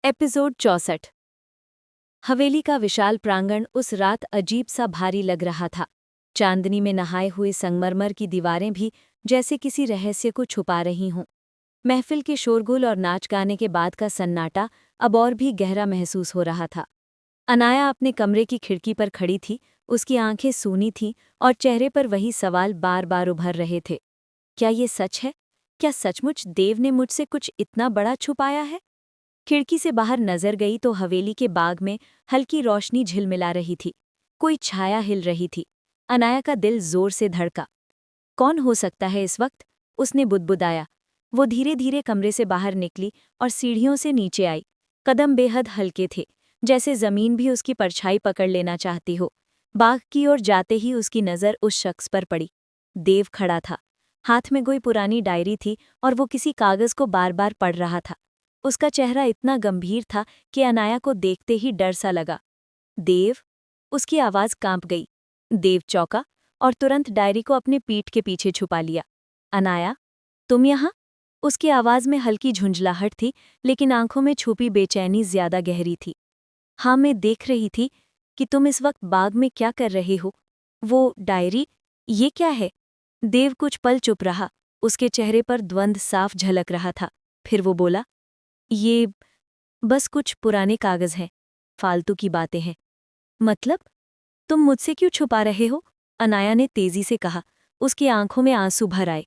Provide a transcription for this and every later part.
Episode 64। हवेली का विशाल प्रांगण उस रात अजीब सा भारी लग रहा था। चांदनी में नहाए हुए संगमरमर की दीवारें भी जैसे किसी रहस्य को छुपा रही हों। महफिल के शोरगुल और नाच गाने के बाद का सन्नाटा अब और भी गहरा महसूस हो रहा था। अनाया अपने कमरे की खिड़की पर खड़ी थी, उसकी आंखें सूनी थीं और चेहरे पर वही सवाल बार बार उभर रहे थे। क्या ये सच है? क्या सचमुच देव ने मुझसे कुछ इतना बड़ा छुपाया है? खिड़की से बाहर नजर गई तो हवेली के बाग में हल्की रोशनी झिलमिला रही थी। कोई छाया हिल रही थी। अनाया का दिल जोर से धड़का। कौन हो सकता है इस वक्त? उसने बुदबुदाया। वो धीरे धीरे कमरे से बाहर निकली और सीढ़ियों से नीचे आई। कदम बेहद हल्के थे, जैसे जमीन भी उसकी परछाई पकड़ लेना चाहती हो। बाग की ओर जाते ही उसकी नज़र उस शख्स पर पड़ी। देव खड़ा था। हाथ में कोई पुरानी डायरी थी और वो किसी कागज को बार बार पढ़ रहा था। उसका चेहरा इतना गंभीर था कि अनाया को देखते ही डर सा लगा। देव? उसकी आवाज कांप गई। देव चौंका और तुरंत डायरी को अपने पीठ के पीछे छुपा लिया। अनाया, तुम यहाँ? उसकी आवाज में हल्की झुंझलाहट थी, लेकिन आंखों में छुपी बेचैनी ज्यादा गहरी थी। हाँ, मैं देख रही थी कि तुम इस वक्त बाग में क्या कर रहे हो। वो डायरी, ये क्या है? देव कुछ पल चुप रहा। उसके चेहरे पर द्वंद्व साफ झलक रहा था। फिर वो बोला, ये बस कुछ पुराने कागज हैं, फालतू की बातें हैं। मतलब? तुम मुझसे क्यों छुपा रहे हो? अनाया ने तेजी से कहा। उसकी आंखों में आंसू भर आए।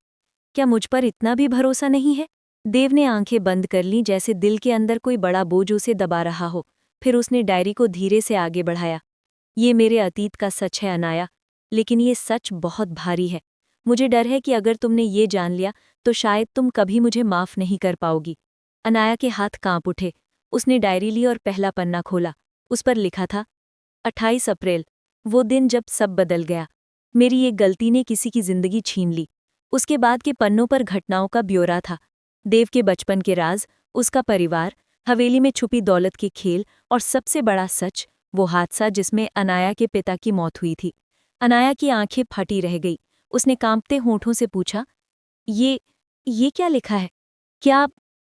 क्या मुझ पर इतना भी भरोसा नहीं है? देव ने आंखें बंद कर लीं, जैसे दिल के अंदर कोई बड़ा बोझ उसे दबा रहा हो। फिर उसने डायरी को धीरे से आगे बढ़ाया। ये मेरे अतीत का सच है अनाया, लेकिन ये सच बहुत भारी है। मुझे डर है कि अगर तुमने ये जान लिया तो शायद तुम कभी मुझे माफ नहीं कर पाओगी। अनाया के हाथ कांप उठे। उसने डायरी ली और पहला पन्ना खोला। उस पर लिखा था, 28 अप्रैल, वो दिन जब सब बदल गया। मेरी एक गलती ने किसी की जिंदगी छीन ली। उसके बाद के पन्नों पर घटनाओं का ब्यौरा था। देव के बचपन के राज, उसका परिवार, हवेली में छुपी दौलत के खेल और सबसे बड़ा सच, वो हादसा जिसमें अनाया के पिता की मौत हुई थी। अनाया की आंखें फटी रह गई। उसने कांपते होठों से पूछा, ये क्या लिखा है? क्या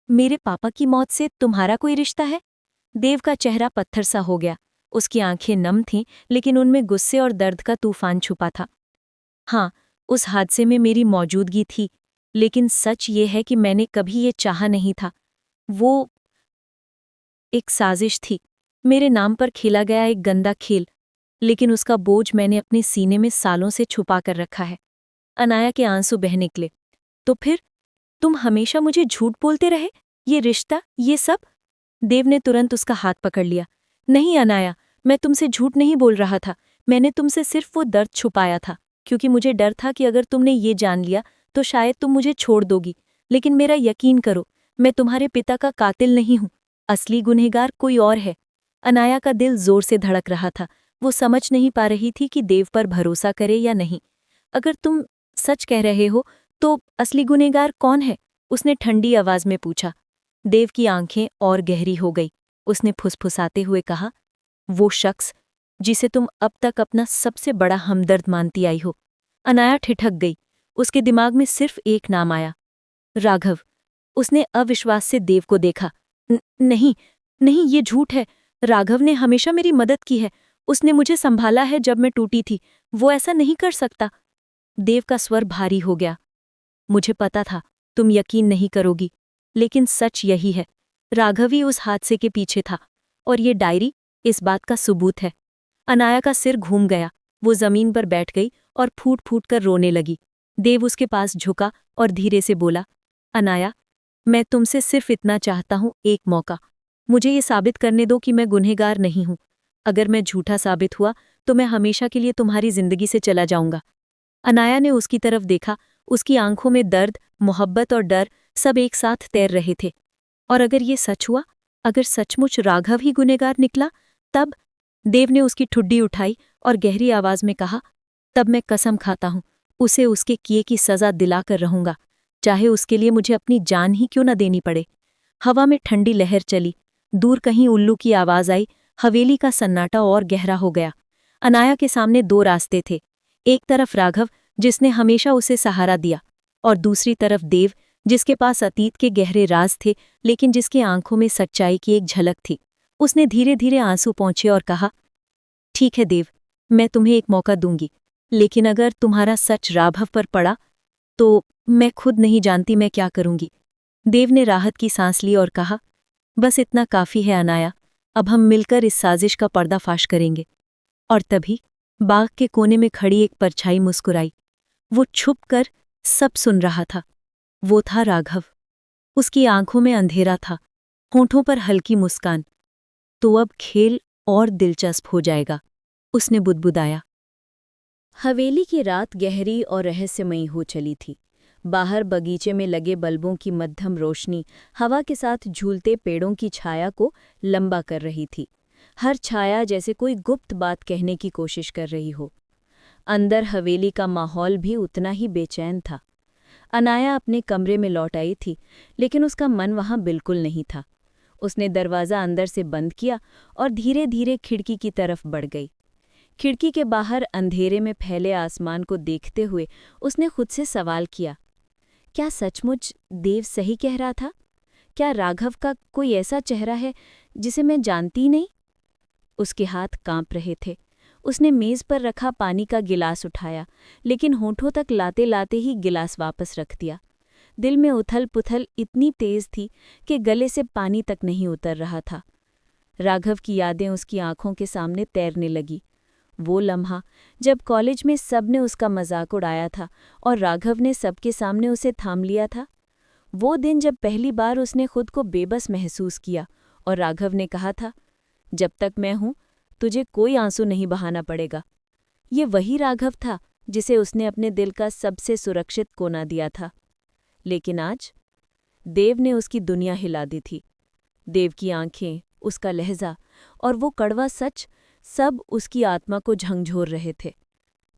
मेरे पापा की मौत से तुम्हारा कोई रिश्ता है? देव का चेहरा पत्थर सा हो गया। उसकी आंखें नम थीं, लेकिन उनमें गुस्से और दर्द का तूफान छुपा था। हाँ, उस हादसे में मेरी मौजूदगी थी, लेकिन सच ये है कि मैंने कभी ये चाहा नहीं था। वो एक साजिश थी, मेरे नाम पर खेला गया एक गंदा खेल, लेकिन उसका बोझ मैंने अपने सीने में सालों से छुपा कर रखा है। अनाया के आंसू बह निकले। तो फिर तुम हमेशा मुझे झूठ बोलते रहे? ये रिश्ता, ये सब? देव ने तुरंत उसका हाथ पकड़ लिया। नहीं अनाया, मैं तुमसे झूठ नहीं बोल रहा था। मैंने तुमसे सिर्फ वो दर्द छुपाया था, क्योंकि मुझे डर था कि अगर तुमने ये जान लिया तो शायद तुम मुझे छोड़ दोगी। लेकिन मेरा यकीन करो, मैं तुम्हारे पिता का कातिल नहीं हूं। असली गुनहगार कोई और है। अनाया का दिल जोर से धड़क रहा था। वो समझ नहीं पा रही थी कि देव पर भरोसा करे या नहीं। अगर तुम सच कह रहे हो तो असली गुनहगार कौन है? उसने ठंडी आवाज में पूछा। देव की आंखें और गहरी हो गई। उसने फुसफुसाते हुए कहा, वो शख्स जिसे तुम अब तक अपना सबसे बड़ा हमदर्द मानती आई हो। अनाया ठिठक गई। उसके दिमाग में सिर्फ एक नाम आया, राघव। उसने अविश्वास से देव को देखा। नहीं, नहीं, ये झूठ है। राघव ने हमेशा मेरी मदद की है। उसने मुझे संभाला है जब मैं टूटी थी। वो ऐसा नहीं कर सकता। देव का स्वर भारी हो गया। मुझे पता था तुम यकीन नहीं करोगी, लेकिन सच यही है। राघव ही उस हादसे के पीछे था, और ये डायरी इस बात का सबूत है। अनाया का सिर घूम गया। वो जमीन पर बैठ गई और फूट फूट कर रोने लगी। देव उसके पास झुका और धीरे से बोला, अनाया, मैं तुमसे सिर्फ इतना चाहता हूं, एक मौका। मुझे ये साबित करने दो कि मैं गुनहगार नहीं हूं। अगर मैं झूठा साबित हुआ तो मैं हमेशा के लिए तुम्हारी जिंदगी से चला जाऊंगा। अनाया ने उसकी तरफ देखा। उसकी आंखों में दर्द, मोहब्बत और डर सब एक साथ तैर रहे थे। और अगर ये सच हुआ, अगर सचमुच राघव ही गुनहगार निकला, तब? देव ने उसकी ठुड्डी उठाई और गहरी आवाज में कहा, तब मैं कसम खाता हूं, उसे उसके किए की सजा दिलाकर रहूंगा, चाहे उसके लिए मुझे अपनी जान ही क्यों न देनी पड़े। हवा में ठंडी लहर चली। दूर कहीं उल्लू की आवाज आई। हवेली का सन्नाटा और गहरा हो गया। अनाया के सामने दो रास्ते थे। एक तरफ राघव, जिसने हमेशा उसे सहारा दिया, और दूसरी तरफ देव, जिसके पास अतीत के गहरे राज थे, लेकिन जिसकी आंखों में सच्चाई की एक झलक थी। उसने धीरे धीरे आंसू पोंछे और कहा, ठीक है देव, मैं तुम्हें एक मौका दूंगी, लेकिन अगर तुम्हारा सच राघव पर पड़ा तो मैं खुद नहीं जानती मैं क्या करूंगी। देव ने राहत की सांस ली और कहा, बस इतना काफी है अनाया, अब हम मिलकर इस साजिश का पर्दाफाश करेंगे। और तभी बाग के कोने में खड़ी एक परछाई मुस्कुराई। वो छुपकर सब सुन रहा था। वो था राघव। उसकी आंखों में अंधेरा था, होंठों पर हल्की मुस्कान। तो अब खेल और दिलचस्प हो जाएगा, उसने बुदबुदाया। हवेली की रात गहरी और रहस्यमयी हो चली थी। बाहर बगीचे में लगे बल्बों की मध्यम रोशनी हवा के साथ झूलते पेड़ों की छाया को लंबा कर रही थी। हर छाया जैसे कोई गुप्त बात कहने की कोशिश कर रही हो। अंदर हवेली का माहौल भी उतना ही बेचैन था। अनाया अपने कमरे में लौट आई थी, लेकिन उसका मन वहां बिल्कुल नहीं था। उसने दरवाज़ा अंदर से बंद किया और धीरे धीरे खिड़की की तरफ बढ़ गई। खिड़की के बाहर अंधेरे में फैले आसमान को देखते हुए उसने खुद से सवाल किया, क्या सचमुच देव सही कह रहा था? क्या राघव का कोई ऐसा चेहरा है जिसे मैं जानती नहीं? उसके हाथ कांप रहे थे। उसने मेज पर रखा पानी का गिलास उठाया, लेकिन होठों तक लाते लाते ही गिलास वापस रख दिया। दिल में उथल पुथल इतनी तेज थी कि गले से पानी तक नहीं उतर रहा था। राघव की यादें उसकी आंखों के सामने तैरने लगी। वो लम्हा जब कॉलेज में सबने उसका मजाक उड़ाया था और राघव ने सबके सामने उसे थाम लिया था। वो दिन जब पहली बार उसने खुद को बेबस महसूस किया और राघव ने कहा था, जब तक मैं हूं तुझे कोई आंसू नहीं बहाना पड़ेगा। ये वही राघव था जिसे उसने अपने दिल का सबसे सुरक्षित कोना दिया था। लेकिन आज देव ने उसकी दुनिया हिला दी थी। देव की आंखें, उसका लहजा और वो कड़वा सच सब उसकी आत्मा को झंझोर रहे थे।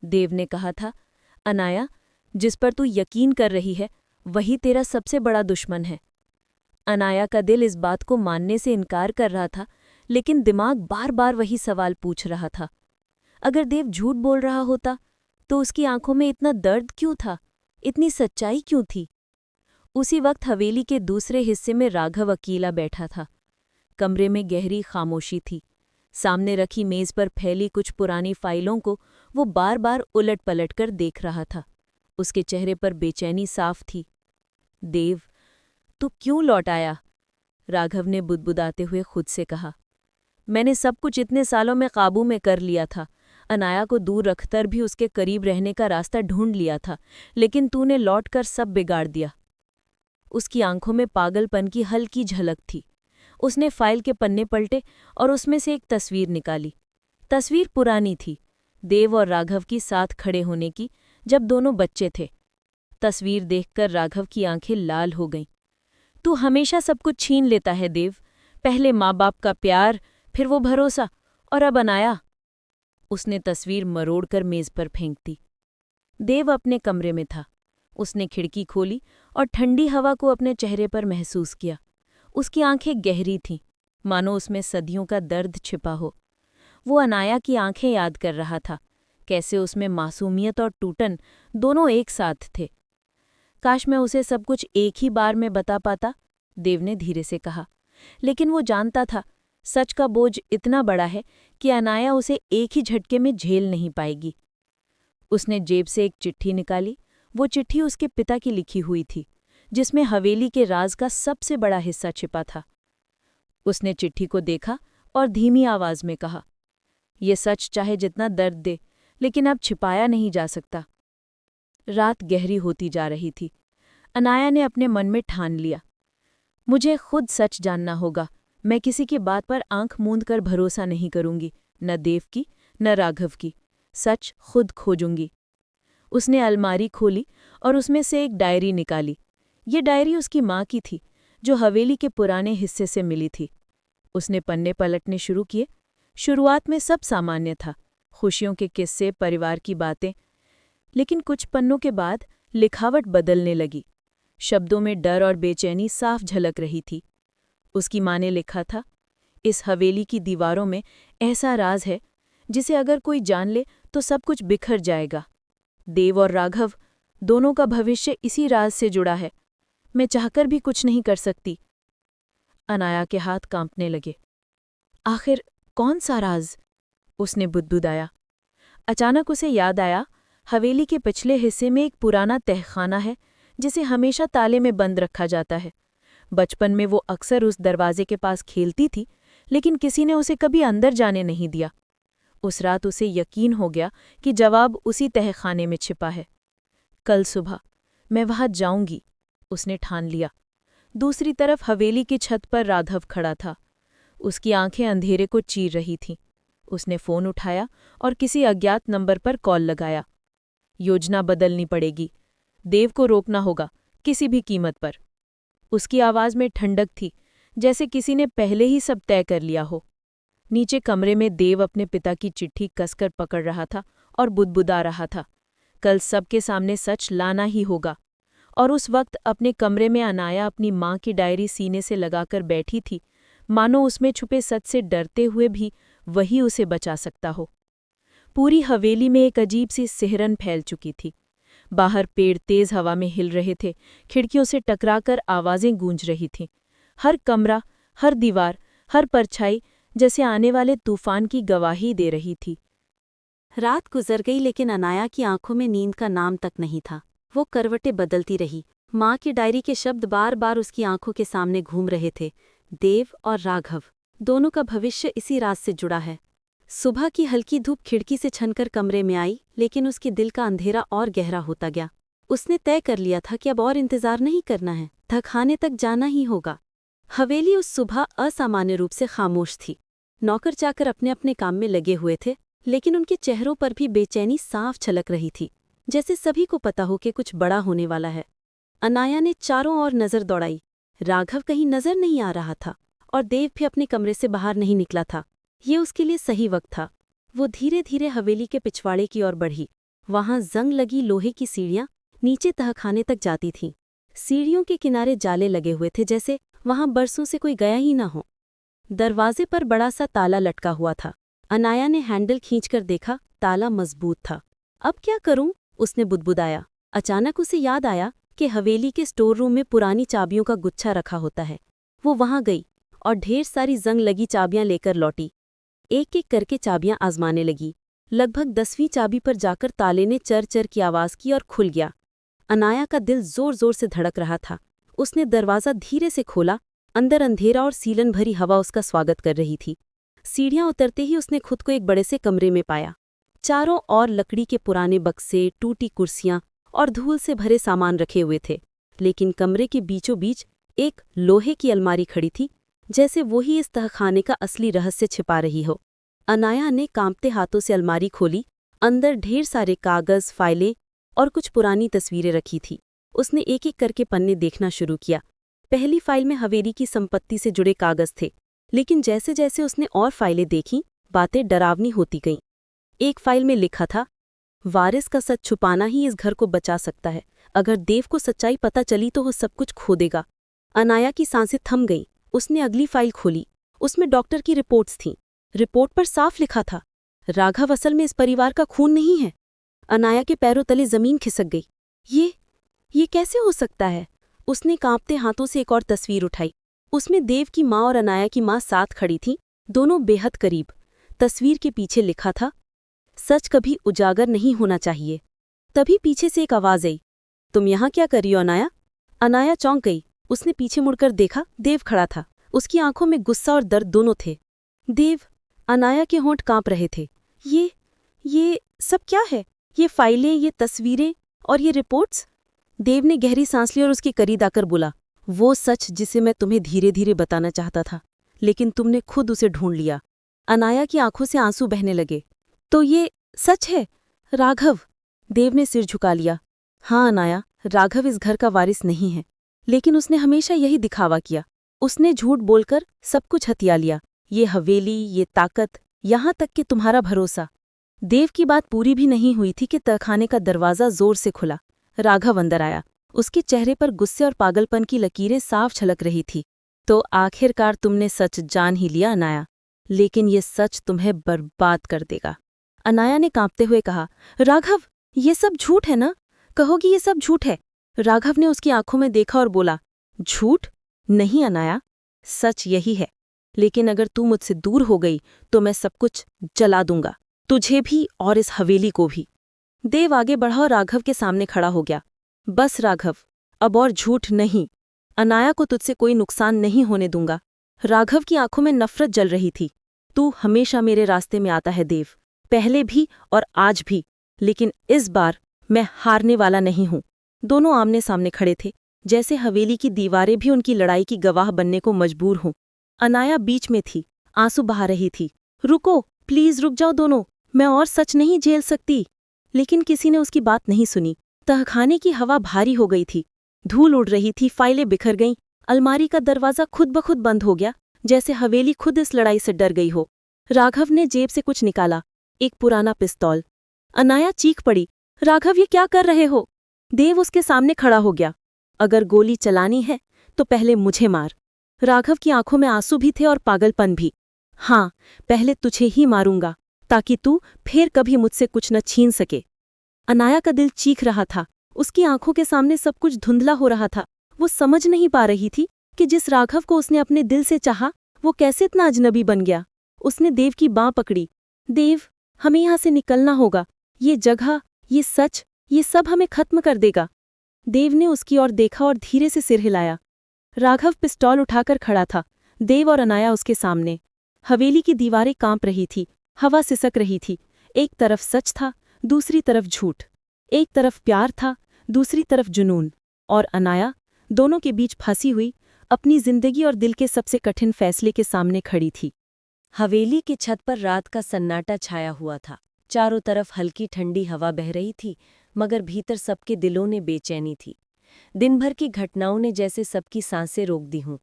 देव ने कहा था, अनाया, जिस पर तू यकीन कर रही है वही तेरा सबसे बड़ा दुश्मन है। अनाया का दिल इस बात को मानने से इनकार कर रहा था, लेकिन दिमाग बार बार वही सवाल पूछ रहा था। अगर देव झूठ बोल रहा होता तो उसकी आंखों में इतना दर्द क्यों था, इतनी सच्चाई क्यों थी? उसी वक्त हवेली के दूसरे हिस्से में राघव अकेला बैठा था। कमरे में गहरी खामोशी थी। सामने रखी मेज पर फैली कुछ पुरानी फाइलों को वो बार बार उलट पलट कर देख रहा था। उसके चेहरे पर बेचैनी साफ थी। देव, तू क्यों लौट आया? राघव ने बुदबुदाते हुए खुद से कहा। मैंने सब कुछ इतने सालों में काबू में कर लिया था। अनाया को दूर रखकर भी उसके करीब रहने का रास्ता ढूंढ लिया था, लेकिन तूने लौटकर सब बिगाड़ दिया। उसकी आंखों में पागलपन की हल्की झलक थी। उसने फाइल के पन्ने पलटे और उसमें से एक तस्वीर निकाली। तस्वीर पुरानी थी, देव और राघव की साथ खड़े होने की, जब दोनों बच्चे थे। तस्वीर देखकर राघव की आंखें लाल हो गईं। तू हमेशा सब कुछ छीन लेता है देव, पहले माँ बाप का प्यार, फिर वो भरोसा, और अब अनाया। उसने तस्वीर मरोड़कर मेज पर फेंक दी। देव अपने कमरे में था। उसने खिड़की खोली और ठंडी हवा को अपने चेहरे पर महसूस किया। उसकी आंखें गहरी थीं, मानो उसमें सदियों का दर्द छिपा हो। वो अनाया की आंखें याद कर रहा था, कैसे उसमें मासूमियत और टूटन दोनों एक साथ थे। काश मैं उसे सब कुछ एक ही बार में बता पाता, देव ने धीरे से कहा। लेकिन वो जानता था, सच का बोझ इतना बड़ा है कि अनाया उसे एक ही झटके में झेल नहीं पाएगी। उसने जेब से एक चिट्ठी निकाली। वो चिट्ठी उसके पिता की लिखी हुई थी, जिसमें हवेली के राज का सबसे बड़ा हिस्सा छिपा था। उसने चिट्ठी को देखा और धीमी आवाज में कहा, ये सच चाहे जितना दर्द दे, लेकिन अब छिपाया नहीं जा सकता। रात गहरी होती जा रही थी। अनाया ने अपने मन में ठान लिया, मुझे खुद सच जानना होगा। मैं किसी की बात पर आंख मूंद कर भरोसा नहीं करूंगी, न देव की न राघव की। सच खुद खोजूंगी। उसने अलमारी खोली और उसमें से एक डायरी निकाली। ये डायरी उसकी माँ की थी, जो हवेली के पुराने हिस्से से मिली थी। उसने पन्ने पलटने शुरू किए। शुरुआत में सब सामान्य था, खुशियों के किस्से, परिवार की बातें। लेकिन कुछ पन्नों के बाद लिखावट बदलने लगी। शब्दों में डर और बेचैनी साफ झलक रही थी। उसकी माँ ने लिखा था, इस हवेली की दीवारों में ऐसा राज है जिसे अगर कोई जान ले तो सब कुछ बिखर जाएगा। देव और राघव दोनों का भविष्य इसी राज से जुड़ा है। मैं चाहकर भी कुछ नहीं कर सकती। अनाया के हाथ कांपने लगे। आखिर कौन सा राज? उसने बुदबुदाया। अचानक उसे याद आया, हवेली के पिछले हिस्से में एक पुराना तहखाना है जिसे हमेशा ताले में बंद रखा जाता है। बचपन में वो अक्सर उस दरवाजे के पास खेलती थी, लेकिन किसी ने उसे कभी अंदर जाने नहीं दिया। उस रात उसे यकीन हो गया कि जवाब उसी तहखाने में छिपा है। कल सुबह मैं वहां जाऊंगी, उसने ठान लिया। दूसरी तरफ हवेली की छत पर राघव खड़ा था। उसकी आंखें अंधेरे को चीर रही थीं। उसने फोन उठाया और किसी अज्ञात नंबर पर कॉल लगाया। योजना बदलनी पड़ेगी। देव को रोकना होगा, किसी भी कीमत पर। उसकी आवाज में ठंडक थी, जैसे किसी ने पहले ही सब तय कर लिया हो। नीचे कमरे में देव अपने पिता की चिट्ठी कसकर पकड़ रहा था और बुदबुदा रहा था। कल सबके सामने सच लाना ही होगा। और उस वक्त अपने कमरे में अनाया अपनी माँ की डायरी सीने से लगाकर बैठी थी, मानो उसमें छुपे सच से डरते हुए भी वही उसे बचा सकता हो। पूरी हवेली में एक अजीब सी सिहरन फैल चुकी थी। बाहर पेड़ तेज हवा में हिल रहे थे, खिड़कियों से टकराकर आवाजें गूंज रही थीं। हर कमरा, हर दीवार, हर परछाई जैसे आने वाले तूफान की गवाही दे रही थी। रात गुजर गई, लेकिन अनाया की आंखों में नींद का नाम तक नहीं था। वो करवटें बदलती रही। माँ की डायरी के शब्द बार बार उसकी आंखों के सामने घूम रहे थे। देव और राघव, दोनों का भविष्य इसी रात से जुड़ा है। सुबह की हल्की धूप खिड़की से छनकर कमरे में आई, लेकिन उसके दिल का अंधेरा और गहरा होता गया। उसने तय कर लिया था कि अब और इंतजार नहीं करना है, तहखाने तक जाना ही होगा। हवेली उस सुबह असामान्य रूप से खामोश थी। नौकर चाकर अपने अपने काम में लगे हुए थे, लेकिन उनके चेहरों पर भी बेचैनी साफ छलक रही थी, जैसे सभी को पता हो कि कुछ बड़ा होने वाला है। अनाया ने चारों ओर नजर दौड़ाई। राघव कहीं नजर नहीं आ रहा था और देव भी अपने कमरे से बाहर नहीं निकला था। ये उसके लिए सही वक्त था। वो धीरे धीरे हवेली के पिछवाड़े की ओर बढ़ी। वहां जंग लगी लोहे की सीढ़ियां नीचे तहखाने तक जाती थीं। सीढ़ियों के किनारे जाले लगे हुए थे, जैसे वहां बरसों से कोई गया ही ना हो। दरवाजे पर बड़ा सा ताला लटका हुआ था। अनाया ने हैंडल खींचकर देखा, ताला मजबूत था। अब क्या करूं? उसने बुदबुदाया। अचानक उसे याद आया कि हवेली के स्टोर रूम में पुरानी चाबियों का गुच्छा रखा होता है। वो वहां गई और ढेर सारी जंग लगी चाबियां लेकर लौटी। एक एक करके चाबियां आजमाने लगी। लगभग 10वीं चाबी पर जाकर ताले ने चर चर की आवाज की और खुल गया। अनाया का दिल जोर जोर से धड़क रहा था। उसने दरवाज़ा धीरे से खोला। अंदर अंधेरा और सीलन भरी हवा उसका स्वागत कर रही थी। सीढ़ियां उतरते ही उसने खुद को एक बड़े से कमरे में पाया। चारों ओर लकड़ी के पुराने बक्से, टूटी कुर्सियां और धूल से भरे सामान रखे हुए थे, लेकिन कमरे के बीचों बीच एक लोहे की अलमारी खड़ी थी, जैसे वो ही इस तहखाने का असली रहस्य छिपा रही हो। अनाया ने कांपते हाथों से अलमारी खोली। अंदर ढेर सारे कागज, फाइलें और कुछ पुरानी तस्वीरें रखी थी। उसने एक एक करके पन्ने देखना शुरू किया। पहली फाइल में हवेली की संपत्ति से जुड़े कागज थे, लेकिन जैसे जैसे उसने और फाइलें देखीं, बातें डरावनी होती गईं। एक फाइल में लिखा था, वारिस का सच छुपाना ही इस घर को बचा सकता है। अगर देव को सच्चाई पता चली तो वो सब कुछ खो देगा। अनाया की सांसें थम गईं। उसने अगली फाइल खोली। उसमें डॉक्टर की रिपोर्ट्स थीं। रिपोर्ट पर साफ लिखा था, राघव असल में इस परिवार का खून नहीं है। अनाया के पैरों तले जमीन खिसक गई। ये कैसे हो सकता है? उसने कांपते हाथों से एक और तस्वीर उठाई। उसमें देव की माँ और अनाया की माँ साथ खड़ी थीं, दोनों बेहद करीब। तस्वीर के पीछे लिखा था, सच कभी उजागर नहीं होना चाहिए। तभी पीछे से एक आवाज आई, तुम यहाँ क्या कर रही हो अनाया? अनाया चौंक गई। उसने पीछे मुड़कर देखा, देव खड़ा था। उसकी आंखों में गुस्सा और दर्द दोनों थे। देव, अनाया के होंठ कांप रहे थे। ये सब क्या है? ये फाइलें, ये तस्वीरें और ये रिपोर्ट्स? देव ने गहरी सांस ली और उसके करीब आकर बोला, वो सच जिसे मैं तुम्हें धीरे धीरे बताना चाहता था, लेकिन तुमने खुद उसे ढूंढ लिया। अनाया की आंखों से आंसू बहने लगे। तो ये सच है? राघव? देव ने सिर झुका लिया। हाँ अनाया, राघव इस घर का वारिस नहीं है, लेकिन उसने हमेशा यही दिखावा किया। उसने झूठ बोलकर सब कुछ हथिया लिया, ये हवेली, ये ताकत, यहाँ तक कि तुम्हारा भरोसा। देव की बात पूरी भी नहीं हुई थी कि तहखाने का दरवाज़ा जोर से खुला। राघव अंदर आया। उसके चेहरे पर गुस्से और पागलपन की लकीरें साफ छलक रही थी। तो आखिरकार तुमने सच जान ही लिया अनाया, लेकिन ये सच तुम्हें बर्बाद कर देगा। अनाया ने कांपते हुए कहा, राघव, ये सब झूठ है ना? कहो कि ये सब झूठ है। राघव ने उसकी आंखों में देखा और बोला, झूठ? नहीं अनाया, सच यही है। लेकिन अगर तू मुझसे दूर हो गई तो मैं सब कुछ जला दूंगा, तुझे भी और इस हवेली को भी। देव आगे बढ़ा और राघव के सामने खड़ा हो गया। बस राघव, अब और झूठ नहीं। अनाया को तुझसे कोई नुकसान नहीं होने दूंगा। राघव की आंखों में नफरत जल रही थी। तू हमेशा मेरे रास्ते में आता है देव, पहले भी और आज भी, लेकिन इस बार मैं हारने वाला नहीं हूं। दोनों आमने सामने खड़े थे, जैसे हवेली की दीवारें भी उनकी लड़ाई की गवाह बनने को मजबूर हों। अनाया बीच में थी, आंसू बहा रही थी। रुको, प्लीज रुक जाओ दोनों, मैं और सच नहीं झेल सकती। लेकिन किसी ने उसकी बात नहीं सुनी। तहखाने की हवा भारी हो गई थी, धूल उड़ रही थी, फाइलें बिखर गईं, अलमारी का दरवाजा खुद ब खुद बंद हो गया, जैसे हवेली खुद इस लड़ाई से डर गई हो। राघव ने जेब से कुछ निकाला, एक पुराना पिस्तौल। अनाया चीख पड़ी, राघव ये क्या कर रहे हो? देव उसके सामने खड़ा हो गया। अगर गोली चलानी है तो पहले मुझे मार। राघव की आंखों में आंसू भी थे और पागलपन भी। हाँ, पहले तुझे ही मारूंगा, ताकि तू फिर कभी मुझसे कुछ न छीन सके। अनाया का दिल चीख रहा था, उसकी आंखों के सामने सब कुछ धुंधला हो रहा था। वो समझ नहीं पा रही थी कि जिस राघव को उसने अपने दिल से चाहा, वो कैसे इतना अजनबी बन गया। उसने देव की बाँ पकड़ी। देव, हमें यहाँ से निकलना होगा। ये जगह, ये सच, ये सब हमें खत्म कर देगा। देव ने उसकी ओर देखा और धीरे से सिर हिलाया। राघव पिस्तौल उठाकर खड़ा था, देव और अनाया उसके सामने। हवेली की दीवारें कांप रही थी, हवा सिसक रही थी। एक तरफ सच था, दूसरी तरफ झूठ। एक तरफ प्यार था, दूसरी तरफ जुनून। और अनाया, दोनों के बीच फंसी हुई, अपनी जिंदगी और दिल के सबसे कठिन फैसले के सामने खड़ी थी। हवेली की छत पर रात का सन्नाटा छाया हुआ था। चारों तरफ हल्की ठंडी हवा बह रही थी, मगर भीतर सबके दिलों ने बेचैनी थी। दिन भर की घटनाओं ने जैसे सबकी सांसें रोक दी हों।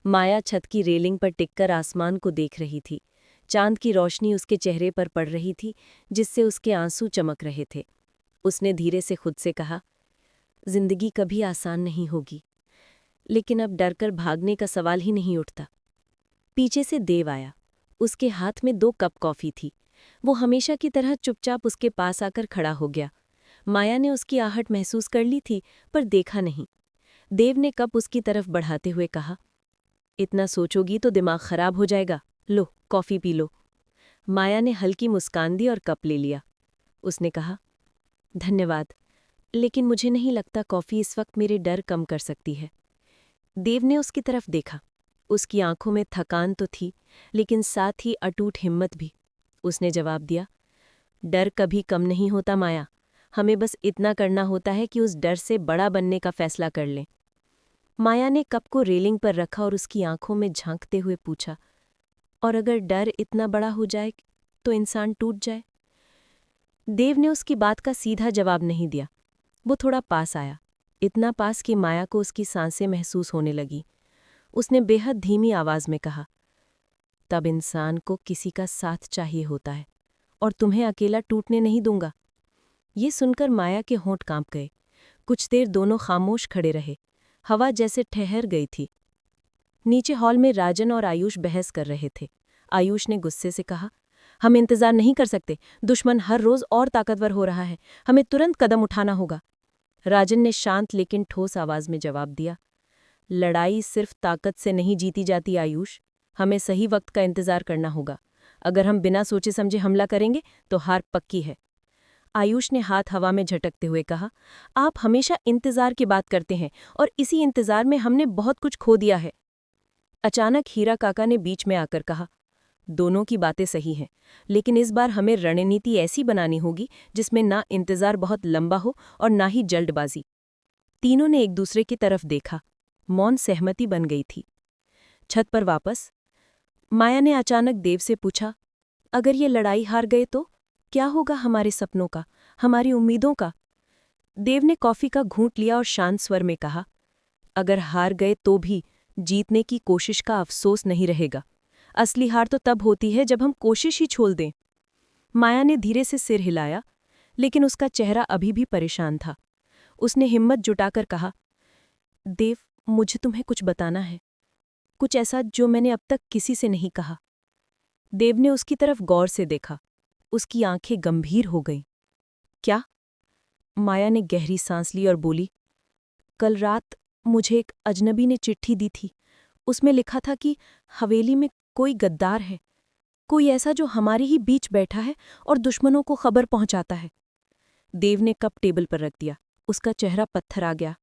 माया छत की रेलिंग पर टिककर आसमान को देख रही थी। चांद की रोशनी उसके चेहरे पर पड़ रही थी, जिससे उसके आंसू चमक रहे थे। उसने धीरे से खुद से कहा, जिंदगी कभी आसान नहीं होगी, लेकिन अब डरकर भागने का सवाल ही नहीं उठता। पीछे से देव आया। उसके हाथ में 2 कप कॉफी थी। वो हमेशा की तरह चुपचाप उसके पास आकर खड़ा हो गया। माया ने उसकी आहट महसूस कर ली थी, पर देखा नहीं। देव ने कप उसकी तरफ बढ़ाते हुए कहा, इतना सोचोगी तो दिमाग खराब हो जाएगा, लो कॉफी पी लो। माया ने हल्की मुस्कान दी और कप ले लिया। उसने कहा, धन्यवाद, लेकिन मुझे नहीं लगता कॉफी इस वक्त मेरे डर कम कर सकती है। देव ने उसकी तरफ देखा। उसकी आंखों में थकान तो थी, लेकिन साथ ही अटूट हिम्मत भी। उसने जवाब दिया, डर कभी कम नहीं होता माया, हमें बस इतना करना होता है कि उस डर से बड़ा बनने का फैसला कर लें। माया ने कप को रेलिंग पर रखा और उसकी आंखों में झांकते हुए पूछा, और अगर डर इतना बड़ा हो जाए तो इंसान टूट जाए? देव ने उसकी बात का सीधा जवाब नहीं दिया। वो थोड़ा पास आया, इतना पास कि माया को उसकी सांसें महसूस होने लगी। उसने बेहद धीमी आवाज में कहा, तब इंसान को किसी का साथ चाहिए होता है, और तुम्हें अकेला टूटने नहीं दूंगा। ये सुनकर माया के होंठ कांप गए। कुछ देर दोनों खामोश खड़े रहे। हवा जैसे ठहर गई थी। नीचे हॉल में राजन और आयुष बहस कर रहे थे। आयुष ने गुस्से से कहा, हम इंतजार नहीं कर सकते, दुश्मन हर रोज और ताकतवर हो रहा है, हमें तुरंत कदम उठाना होगा। राजन ने शांत लेकिन ठोस आवाज में जवाब दिया, लड़ाई सिर्फ ताकत से नहीं जीती जाती आयुष, हमें सही वक्त का इंतजार करना होगा। अगर हम बिना सोचे समझे हमला करेंगे तो हार पक्की है। आयुष ने हाथ हवा में झटकते हुए कहा, आप हमेशा इंतजार की बात करते हैं, और इसी इंतजार में हमने बहुत कुछ खो दिया है। अचानक हीरा काका ने बीच में आकर कहा, दोनों की बातें सही हैं, लेकिन इस बार हमें रणनीति ऐसी बनानी होगी जिसमें ना इंतजार बहुत लंबा हो और ना ही जल्दबाजी। तीनों ने एक दूसरे की तरफ देखा। मौन सहमति बन गई थी। छत पर वापस माया ने अचानक देव से पूछा, अगर ये लड़ाई हार गए तो क्या होगा हमारे सपनों का, हमारी उम्मीदों का? देव ने कॉफी का घूंट लिया और शांत स्वर में कहा, अगर हार गए तो भी जीतने की कोशिश का अफसोस नहीं रहेगा। असली हार तो तब होती है जब हम कोशिश ही छोड़ दें। माया ने धीरे से सिर हिलाया, लेकिन उसका चेहरा अभी भी परेशान था। उसने हिम्मत जुटाकर कहा, देव, मुझे तुम्हें कुछ बताना है, कुछ ऐसा जो मैंने अब तक किसी से नहीं कहा। देव ने उसकी तरफ गौर से देखा। उसकी आंखें गंभीर हो गईं। क्या? माया ने गहरी सांस ली और बोली, कल रात मुझे एक अजनबी ने चिट्ठी दी थी। उसमें लिखा था कि हवेली में कोई गद्दार है, कोई ऐसा जो हमारे ही बीच बैठा है और दुश्मनों को खबर पहुंचाता है। देव ने कप टेबल पर रख दिया। उसका चेहरा पत्थर आ गया।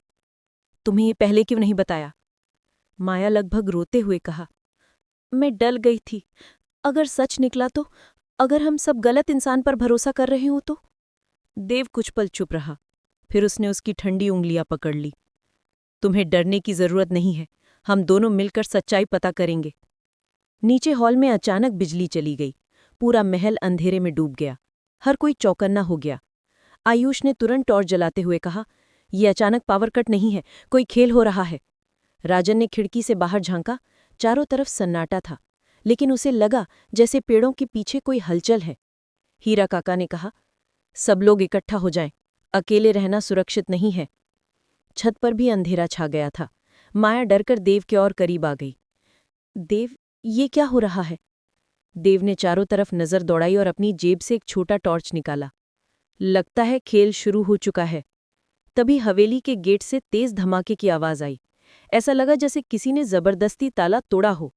तुम्हें ये पहले क्यों नहीं बताया? माया लगभग रोते हुए कहा। मैं डल गई थी। अगर सच निकला तो, अगर हम सब गलत इंसान पर भरोसा कर रहे हो तो। देव कुछ पल चुप रहा, फिर उसने उसकी ठंडी उंगलियां पकड़ ली। तुम्हें डरने की जरूरत नहीं है, हम दोनों मिलकर सच्चाई पता करेंगे। नीचे हॉल में अचानक बिजली चली गई। पूरा महल अंधेरे में डूब गया। हर कोई चौकन्ना हो गया। आयुष ने तुरंत टॉर्च जलाते हुए कहा, यह अचानक पावर कट नहीं है, कोई खेल हो रहा है। राजन ने खिड़की से बाहर झांका। चारों तरफ सन्नाटा था, लेकिन उसे लगा जैसे पेड़ों के पीछे कोई हलचल है। हीरा काका ने कहा, सब लोग इकट्ठा हो जाएं, अकेले रहना सुरक्षित नहीं है। छत पर भी अंधेरा छा गया था। माया डरकर देव के और करीब आ गई। देव, ये क्या हो रहा है? देव ने चारों तरफ नजर दौड़ाई और अपनी जेब से एक छोटा टॉर्च निकाला। लगता है खेल शुरू हो चुका है। तभी हवेली के गेट से तेज धमाके की आवाज आई। ऐसा लगा जैसे किसी ने जबरदस्ती ताला तोड़ा हो।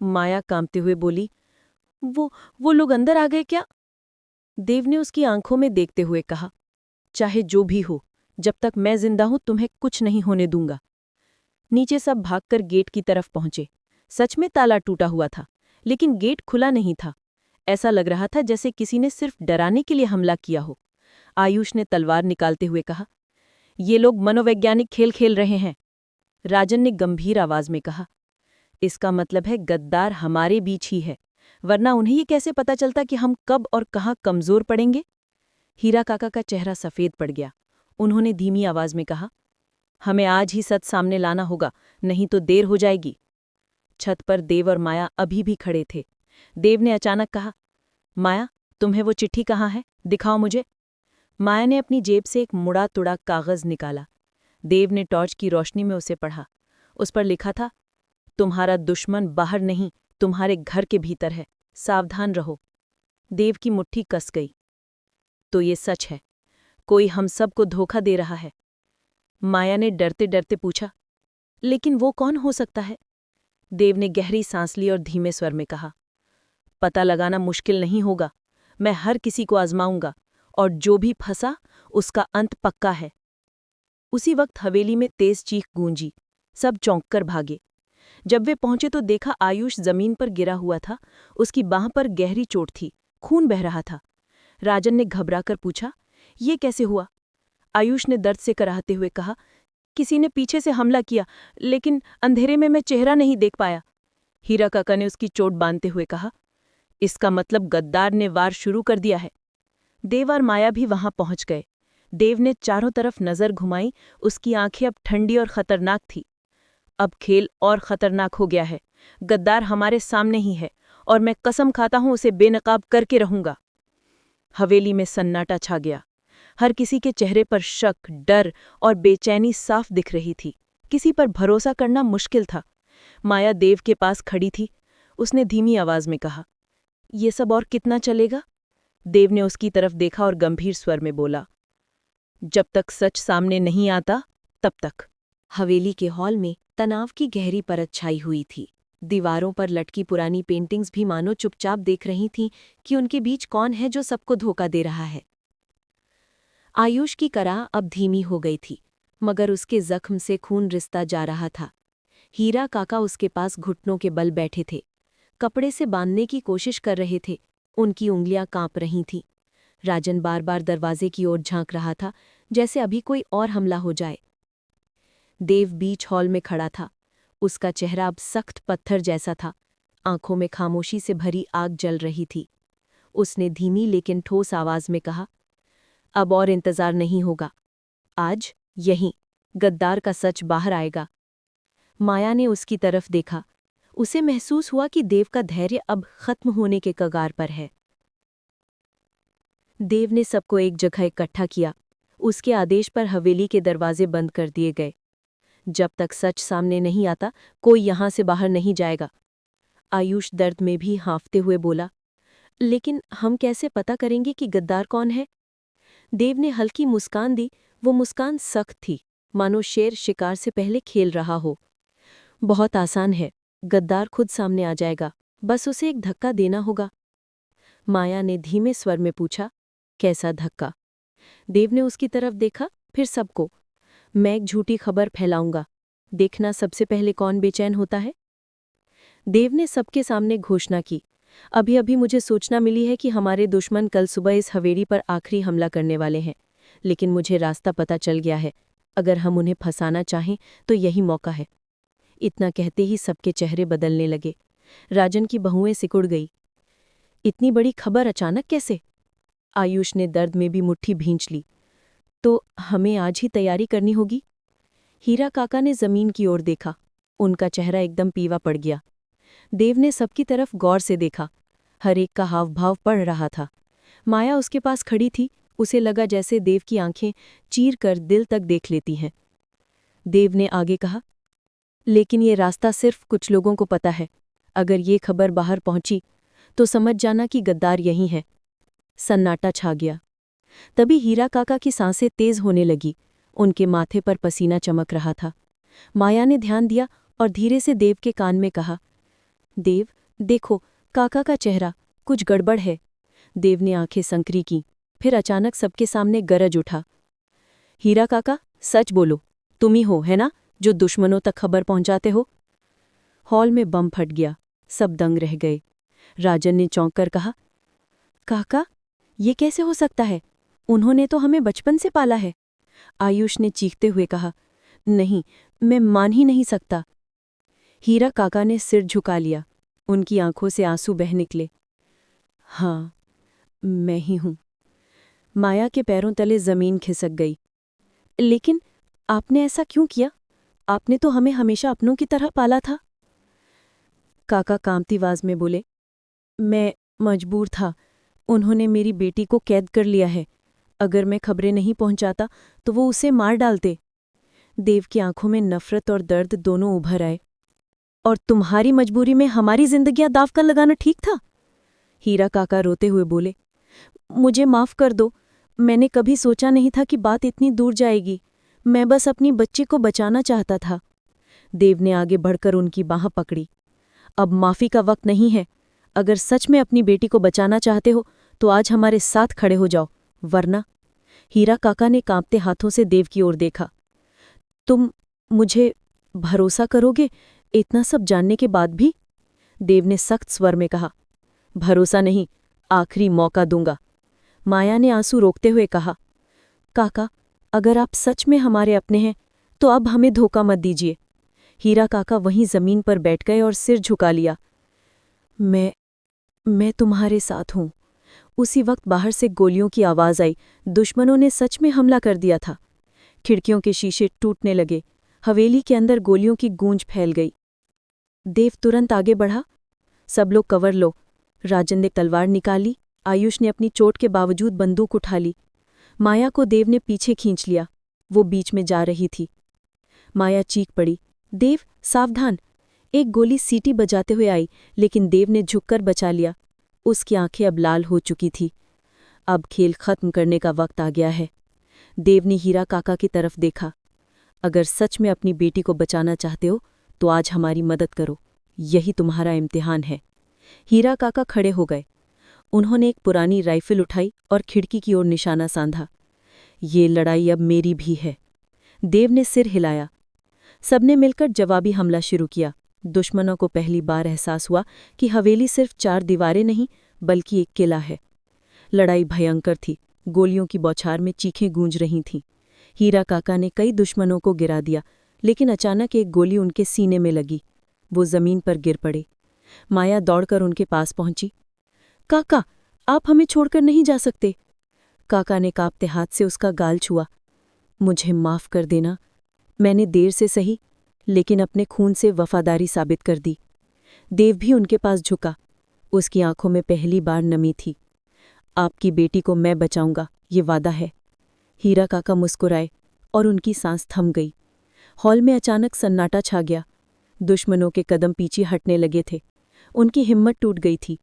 माया कांपते हुए बोली, वो लोग अंदर आ गए क्या? देव ने उसकी आंखों में देखते हुए कहा, चाहे जो भी हो, जब तक मैं जिंदा हूं तुम्हें कुछ नहीं होने दूंगा। नीचे सब भागकर गेट की तरफ पहुंचे। सच में ताला टूटा हुआ था, लेकिन गेट खुला नहीं था। ऐसा लग रहा था जैसे किसी ने सिर्फ डराने के लिए हमला किया हो। आयुष ने तलवार निकालते हुए कहा, ये लोग मनोवैज्ञानिक खेल खेल रहे हैं। राजन ने गंभीर आवाज में कहा, इसका मतलब है गद्दार हमारे बीच ही है, वरना उन्हें ये कैसे पता चलता कि हम कब और कहाँ कमजोर पड़ेंगे? हीरा काका का चेहरा सफेद पड़ गया। उन्होंने धीमी आवाज में कहा, हमें आज ही सच सामने लाना होगा, नहीं तो देर हो जाएगी। छत पर देव और माया अभी भी खड़े थे। देव ने अचानक कहा, माया, तुम्हें वो चिट्ठी कहाँ है? दिखाओ मुझे। माया ने अपनी जेब से एक मुड़ा तुड़ा कागज निकाला। देव ने टॉर्च की रोशनी में उसे पढ़ा। उस पर लिखा था, तुम्हारा दुश्मन बाहर नहीं, तुम्हारे घर के भीतर है, सावधान रहो। देव की मुट्ठी कस गई। तो ये सच है, कोई हम सबको धोखा दे रहा है। माया ने डरते डरते पूछा, लेकिन वो कौन हो सकता है? देव ने गहरी सांस ली और धीमे स्वर में कहा, पता लगाना मुश्किल नहीं होगा, मैं हर किसी को आजमाऊंगा, और जो भी फंसा उसका अंत पक्का है। उसी वक्त हवेली में तेज चीख गूंजी। सब चौंक कर भागे। जब वे पहुंचे तो देखा आयुष जमीन पर गिरा हुआ था। उसकी बांह पर गहरी चोट थी, खून बह रहा था। राजन ने घबराकर पूछा, ये कैसे हुआ? आयुष ने दर्द से कराहते हुए कहा, किसी ने पीछे से हमला किया, लेकिन अंधेरे में मैं चेहरा नहीं देख पाया। हीरा काका ने उसकी चोट बांधते हुए कहा, इसका मतलब गद्दार ने वार शुरू कर दिया है। देव और माया भी वहां पहुंच गए। देव ने चारों तरफ नजर घुमाई। उसकी आंखें अब ठंडी और खतरनाक थी। अब खेल और खतरनाक हो गया है। गद्दार हमारे सामने ही है, और मैं कसम खाता हूं उसे बेनकाब करके रहूंगा। हवेली में सन्नाटा छा गया। हर किसी के चेहरे पर शक, डर और बेचैनी साफ दिख रही थी। किसी पर भरोसा करना मुश्किल था। माया देव के पास खड़ी थी। उसने धीमी आवाज में कहा, ये सब और कितना चलेगा? देव ने उसकी तरफ देखा और गंभीर स्वर में बोला, जब तक सच सामने नहीं आता तब तक। हवेली के हॉल में तनाव की गहरी परत छाई हुई थी। दीवारों पर लटकी पुरानी पेंटिंग्स भी मानो चुपचाप देख रही थीं कि उनके बीच कौन है जो सबको धोखा दे रहा है। आयुष की कराह अब धीमी हो गई थी, मगर उसके जख्म से खून रिसता जा रहा था। हीरा काका उसके पास घुटनों के बल बैठे थे, कपड़े से बांधने की कोशिश कर रहे थे। उनकी उंगलियां कांप रही थीं। राजन बार बार दरवाजे की ओर झांक रहा था, जैसे अभी कोई और हमला हो जाए। देव बीच हॉल में खड़ा था। उसका चेहरा अब सख्त पत्थर जैसा था। आंखों में खामोशी से भरी आग जल रही थी। उसने धीमी लेकिन ठोस आवाज में कहा, अब और इंतजार नहीं होगा। आज यहीं गद्दार का सच बाहर आएगा। माया ने उसकी तरफ देखा। उसे महसूस हुआ कि देव का धैर्य अब खत्म होने के कगार पर है। देव ने सबको एक जगह इकट्ठा किया। उसके आदेश पर हवेली के दरवाजे बंद कर दिए गए। जब तक सच सामने नहीं आता, कोई यहां से बाहर नहीं जाएगा। आयुष दर्द में भी हाँफते हुए बोला, लेकिन हम कैसे पता करेंगे कि गद्दार कौन है? देव ने हल्की मुस्कान दी। वो मुस्कान सख्त थी, मानो शेर शिकार से पहले खेल रहा हो। बहुत आसान है, गद्दार खुद सामने आ जाएगा, बस उसे एक धक्का देना होगा। माया ने धीमे स्वर में पूछा, कैसा धक्का? देव ने उसकी तरफ देखा, फिर सबको। मैं एक झूठी खबर फैलाऊंगा, देखना सबसे पहले कौन बेचैन होता है। देव ने सबके सामने घोषणा की, अभी अभी मुझे सूचना मिली है कि हमारे दुश्मन कल सुबह इस हवेली पर आखिरी हमला करने वाले हैं, लेकिन मुझे रास्ता पता चल गया है। अगर हम उन्हें फंसाना चाहें तो यही मौका है। इतना कहते ही सबके चेहरे बदलने लगे। राजन की बहुएं सिकुड़ गई। इतनी बड़ी खबर अचानक कैसे? आयुष ने दर्द में भी मुट्ठी भींच ली। तो हमें आज ही तैयारी करनी होगी। हीरा काका ने जमीन की ओर देखा। उनका चेहरा एकदम पीवा पड़ गया। देव ने सबकी तरफ गौर से देखा। हर एक का हाव भाव पड़ रहा था। माया उसके पास खड़ी थी, उसे लगा जैसे देव की आंखें चीर कर दिल तक देख लेती हैं। देव ने आगे कहा, लेकिन ये रास्ता सिर्फ कुछ लोगों को पता है। अगर ये खबर बाहर पहुंची तो समझ जाना कि गद्दार यही है। सन्नाटा छा गया। तभी हीरा काका की सांसें तेज होने लगी। उनके माथे पर पसीना चमक रहा था। माया ने ध्यान दिया और धीरे से देव के कान में कहा, देव, देखो, काका का चेहरा, कुछ गड़बड़ है। देव ने आंखें संकरी की, फिर अचानक सबके सामने गरज उठा, हीरा काका, सच बोलो, तुम ही हो, है ना, जो दुश्मनों तक खबर पहुंचाते हो? हॉल में बम फट गया। सब दंग रह गए। राजन ने चौंक कर कहा, काका, ये कैसे हो सकता है? उन्होंने तो हमें बचपन से पाला है। आयुष ने चीखते हुए कहा, नहीं, मैं मान ही नहीं सकता। हीरा काका ने सिर झुका लिया। उनकी आंखों से आंसू बह निकले। हाँ, मैं ही हूं। माया के पैरों तले जमीन खिसक गई। लेकिन आपने ऐसा क्यों किया? आपने तो हमें हमेशा अपनों की तरह पाला था। काका कांपती आवाज में बोले, मैं मजबूर था। उन्होंने मेरी बेटी को कैद कर लिया है। अगर मैं खबरें नहीं पहुंचाता तो वो उसे मार डालते। देव की आंखों में नफरत और दर्द दोनों उभर आए। और तुम्हारी मजबूरी में हमारी जिंदगियां दाव पर लगाना ठीक था? हीरा काका रोते हुए बोले, मुझे माफ कर दो। मैंने कभी सोचा नहीं था कि बात इतनी दूर जाएगी। मैं बस अपनी बच्ची को बचाना चाहता था। देव ने आगे बढ़कर उनकी बाह पकड़ी। अब माफी का वक्त नहीं है। अगर सच में अपनी बेटी को बचाना चाहते हो तो आज हमारे साथ खड़े हो जाओ, वरना। हीरा काका ने कांपते हाथों से देव की ओर देखा। तुम मुझे भरोसा करोगे इतना सब जानने के बाद भी? देव ने सख्त स्वर में कहा। भरोसा नहीं, आखिरी मौका दूंगा। माया ने आंसू रोकते हुए कहा, काका, अगर आप सच में हमारे अपने हैं तो अब हमें धोखा मत दीजिए। हीरा काका वहीं जमीन पर बैठ गए और सिर झुका लिया। मैं तुम्हारे साथ हूं। उसी वक्त बाहर से गोलियों की आवाज आई। दुश्मनों ने सच में हमला कर दिया था। खिड़कियों के शीशे टूटने लगे। हवेली के अंदर गोलियों की गूंज फैल गई। देव तुरंत आगे बढ़ा। सब लोग कवर लो। राजन ने तलवार निकाली। आयुष ने अपनी चोट के बावजूद बंदूक उठा ली। माया को देव ने पीछे खींच लिया। वो बीच में जा रही थी। माया चीख पड़ी, देव, सावधान! एक गोली सीटी बजाते हुए आई, लेकिन देव ने झुककर बचा लिया। उसकी आंखें अब लाल हो चुकी थी। अब खेल खत्म करने का वक्त आ गया है। देव ने हीरा काका की तरफ देखा। अगर सच में अपनी बेटी को बचाना चाहते हो तो आज हमारी मदद करो। यही तुम्हारा इम्तिहान है। हीरा काका खड़े हो गए। उन्होंने एक पुरानी राइफल उठाई और खिड़की की ओर निशाना साधा। ये लड़ाई अब मेरी भी है। देव ने सिर हिलाया। सबने मिलकर जवाबी हमला शुरू किया। दुश्मनों को पहली बार एहसास हुआ कि हवेली सिर्फ 4 दीवारें नहीं बल्कि एक किला है। लड़ाई भयंकर थी। गोलियों की बौछार में चीखें गूंज रही थीं। हीरा काका ने कई दुश्मनों को गिरा दिया, लेकिन अचानक एक गोली उनके सीने में लगी। वो जमीन पर गिर पड़े। माया दौड़कर उनके पास पहुंची। काका, आप हमें छोड़कर नहीं जा सकते। काका ने कांपते हाथ से उसका गाल छुआ। मुझे माफ कर देना। मैंने देर से सही, लेकिन अपने खून से वफादारी साबित कर दी। देव भी उनके पास झुका। उसकी आंखों में पहली बार नमी थी। आपकी बेटी को मैं बचाऊंगा, ये वादा है। हीरा काका मुस्कुराए और उनकी सांस थम गई। हॉल में अचानक सन्नाटा छा गया। दुश्मनों के कदम पीछे हटने लगे थे। उनकी हिम्मत टूट गई थी।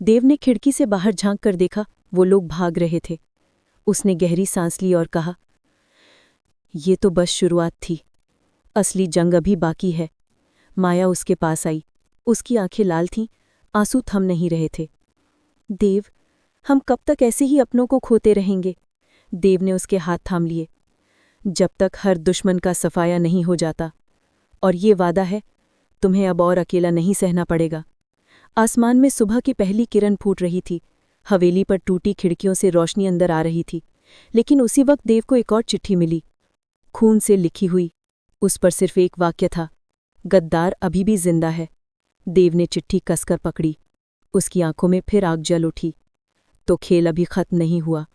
देव ने खिड़की से बाहर झांक कर देखा, वो लोग भाग रहे थे। उसने गहरी सांस ली और कहा, ये तो बस शुरुआत थी, असली जंग अभी बाकी है। माया उसके पास आई। उसकी आंखें लाल थीं, आंसू थम नहीं रहे थे। देव, हम कब तक ऐसे ही अपनों को खोते रहेंगे? देव ने उसके हाथ थाम लिए। जब तक हर दुश्मन का सफाया नहीं हो जाता। और ये वादा है, तुम्हें अब और अकेला नहीं सहना पड़ेगा। आसमान में सुबह की पहली किरण फूट रही थी। हवेली पर टूटी खिड़कियों से रोशनी अंदर आ रही थी। लेकिन उसी वक्त देव को एक और चिट्ठी मिली, खून से लिखी हुई। उस पर सिर्फ एक वाक्य था, गद्दार अभी भी जिंदा है। देव ने चिट्ठी कसकर पकड़ी। उसकी आंखों में फिर आग जल उठी। तो खेल अभी खत्म नहीं हुआ।